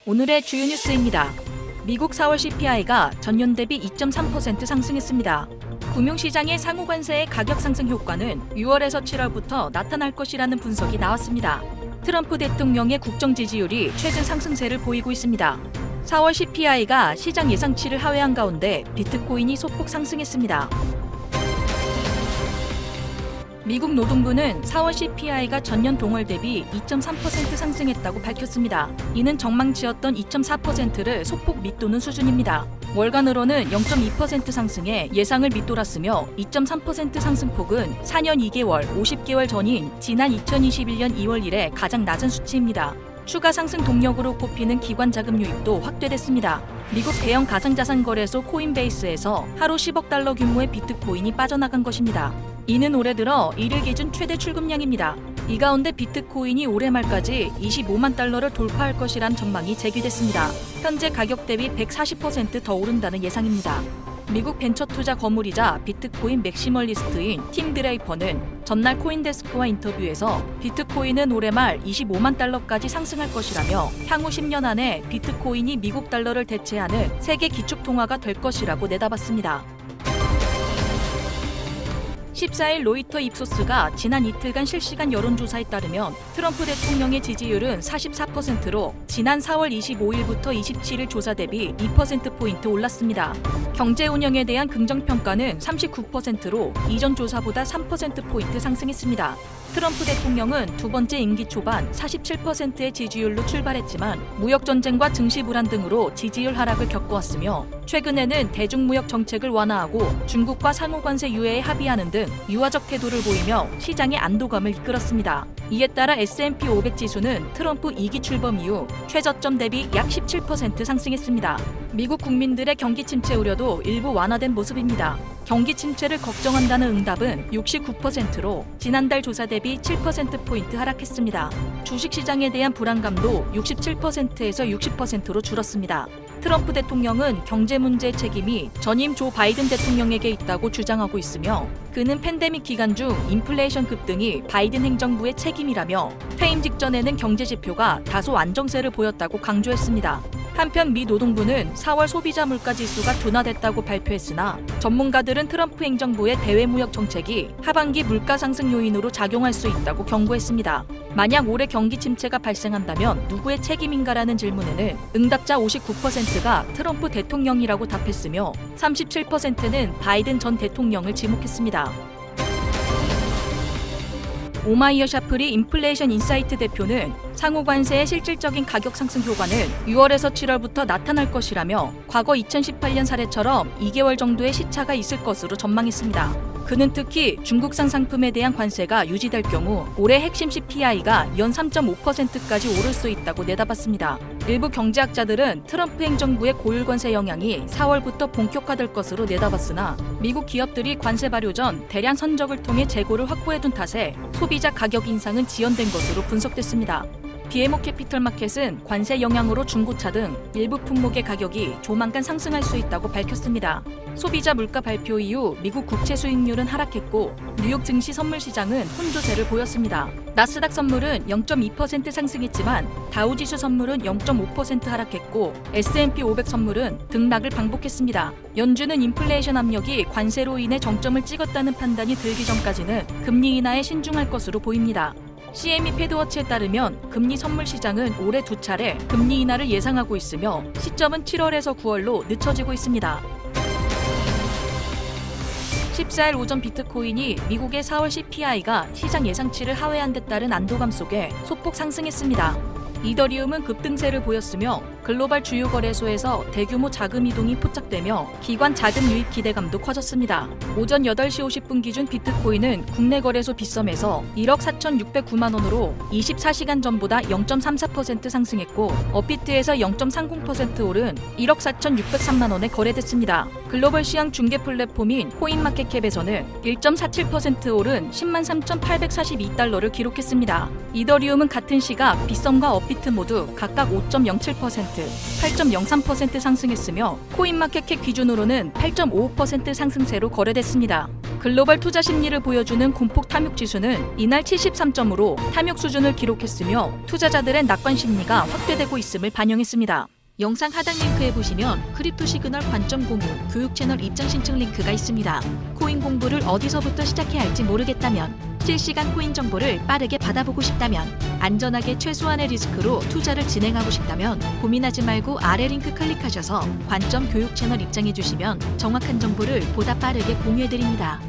오늘의 주요 뉴스입니다. 미국 4월 CPI가 전년 대비 2.3% 상승했습니다. 금융시장의 상호관세의 가격 상승 효과는 6월에서 7월부터 나타날 것이라는 분석이 나왔습니다. 트럼프 대통령의 국정 지지율이 최근 상승세를 보이고 있습니다. 4월 CPI가 시장 예상치를 하회한 가운데 비트코인이 소폭 상승했습니다. 미국 노동부는 4월 CPI가 전년 동월 대비 2.3% 상승했다고 밝혔습니다. 이는 전망치였던 2.4%를 소폭 밑도는 수준입니다. 월간으로는 0.2% 상승해 예상을 밑돌았으며 2.3% 상승폭은 4년 2개월, 50개월 전인 지난 2021년 2월 이래 가장 낮은 수치입니다. 추가 상승 동력으로 꼽히는 기관 자금 유입도 확대됐습니다. 미국 대형 가상자산 거래소 코인베이스에서 하루 10억 달러 규모의 비트코인이 빠져나간 것입니다. 이는 올해 들어 1일 기준 최대 출금량입니다. 이 가운데 비트코인이 올해 말까지 25만 달러를 돌파할 것이란 전망이 제기됐습니다. 현재 가격 대비 140% 더 오른다는 예상입니다. 미국 벤처 투자 거물이자 비트코인 맥시멀리스트인 팀 드레이퍼는 전날 코인데스크와 인터뷰에서 비트코인은 올해 말 25만 달러까지 상승할 것이라며 향후 10년 안에 비트코인이 미국 달러를 대체하는 세계 기축통화가 될 것이라고 내다봤습니다. 14일 로이터 입소스가 지난 이틀간 실시간 여론조사에 따르면 트럼프 대통령의 지지율은 44%로 지난 4월 25일부터 27일 조사 대비 2%포인트 올랐습니다. 경제 운영에 대한 긍정평가는 39%로 이전 조사보다 3%포인트 상승했습니다. 트럼프 대통령은 두 번째 임기 초반 47%의 지지율로 출발했지만 무역전쟁과 증시 불안 등으로 지지율 하락을 겪어왔으며 최근에는 대중무역 정책을 완화하고 중국과 상호관세 유예에 합의하는 등 유화적 태도를 보이며 시장의 안도감을 이끌었습니다. 이에 따라 S&P 500 지수는 트럼프 2기 출범 이후 최저점 대비 약 17% 상승했습니다. 미국 국민들의 경기 침체 우려도 일부 완화된 모습입니다. 경기 침체를 걱정한다는 응답은 69%로 지난달 조사 대비 7%포인트 하락했습니다. 주식시장에 대한 불안감도 67%에서 60%로 줄었습니다. 트럼프 대통령은 경제 문제의 책임이 전임 조 바이든 대통령에게 있다고 주장하고 있으며 그는 팬데믹 기간 중 인플레이션 급등이 바이든 행정부의 책임이라며 퇴임 직전에는 경제 지표가 다소 안정세를 보였다고 강조했습니다. 한편 미 노동부는 4월 소비자 물가 지수가 둔화됐다고 발표했으나 전문가들은 트럼프 행정부의 대외무역 정책이 하반기 물가 상승 요인으로 작용할 수 있다고 경고했습니다. 만약 올해 경기 침체가 발생한다면 누구의 책임인가라는 질문에는 응답자 59%가 트럼프 대통령이라고 답했으며 37%는 바이든 전 대통령을 지목했습니다. 오마이어 샤프리 인플레이션 인사이트 대표는 상호관세의 실질적인 가격 상승 효과는 6월에서 7월부터 나타날 것이라며 과거 2018년 사례처럼 2개월 정도의 시차가 있을 것으로 전망했습니다. 그는 특히 중국산 상품에 대한 관세가 유지될 경우 올해 핵심 CPI가 연 3.5%까지 오를 수 있다고 내다봤습니다. 일부 경제학자들은 트럼프 행정부의 고율 관세 영향이 4월부터 본격화될 것으로 내다봤으나 미국 기업들이 관세 발효 전 대량 선적을 통해 재고를 확보해둔 탓에 소비자 가격 인상은 지연된 것으로 분석됐습니다. BMO 캐피털 마켓은 관세 영향으로 중고차 등 일부 품목의 가격이 조만간 상승할 수 있다고 밝혔습니다. 소비자 물가 발표 이후 미국 국채 수익률은 하락했고 뉴욕 증시 선물 시장은 혼조세를 보였습니다. 나스닥 선물은 0.2% 상승했지만 다우지수 선물은 0.5% 하락했고 S&P 500 선물은 등락을 반복했습니다. 연준은 인플레이션 압력이 관세로 인해 정점을 찍었다는 판단이 들기 전까지는 금리 인하에 신중할 것으로 보입니다. CME 패드워치에 따르면 금리 선물 시장은 올해 2차례 금리 인하를 예상하고 있으며 시점은 7월에서 9월로 늦춰지고 있습니다. 14일 오전 비트코인이 미국의 4월 CPI가 시장 예상치를 하회한 데 따른 안도감 속에 소폭 상승했습니다. 이더리움은 급등세를 보였으며 글로벌 주요 거래소에서 대규모 자금 이동이 포착되며 기관 자금 유입 기대감도 커졌습니다. 오전 8시 50분 기준 비트코인은 국내 거래소 빗썸에서 1억 4,609만 원으로 24시간 전보다 0.34% 상승했고 업비트에서 0.30% 오른 1억 4,603만 원에 거래됐습니다. 글로벌 시황 중개 플랫폼인 코인마켓캡에서는 1.47% 오른 10만 3,842달러를 기록했습니다. 이더리움은 같은 시각 빗썸과 업비트 모두 각각 5.07%, 8.03% 상승했으며 코인마켓캡 기준으로는 8.55% 상승세로 거래됐습니다. 글로벌 투자 심리를 보여주는 공폭 탐욕 지수는 이날 73점으로 탐욕 수준을 기록했으며 투자자들의 낙관 심리가 확대되고 있음을 반영했습니다. 영상 하단 링크에 보시면 크립토 시그널 관점 공유 교육 채널 입장 신청 링크가 있습니다. 코인 공부를 어디서부터 시작해야 할지 모르겠다면, 실시간 코인 정보를 빠르게 받아보고 싶다면, 안전하게 최소한의 리스크로 투자를 진행하고 싶다면 고민하지 말고 아래 링크 클릭하셔서 관점 교육 채널 입장해 주시면 정확한 정보를 보다 빠르게 공유해 드립니다.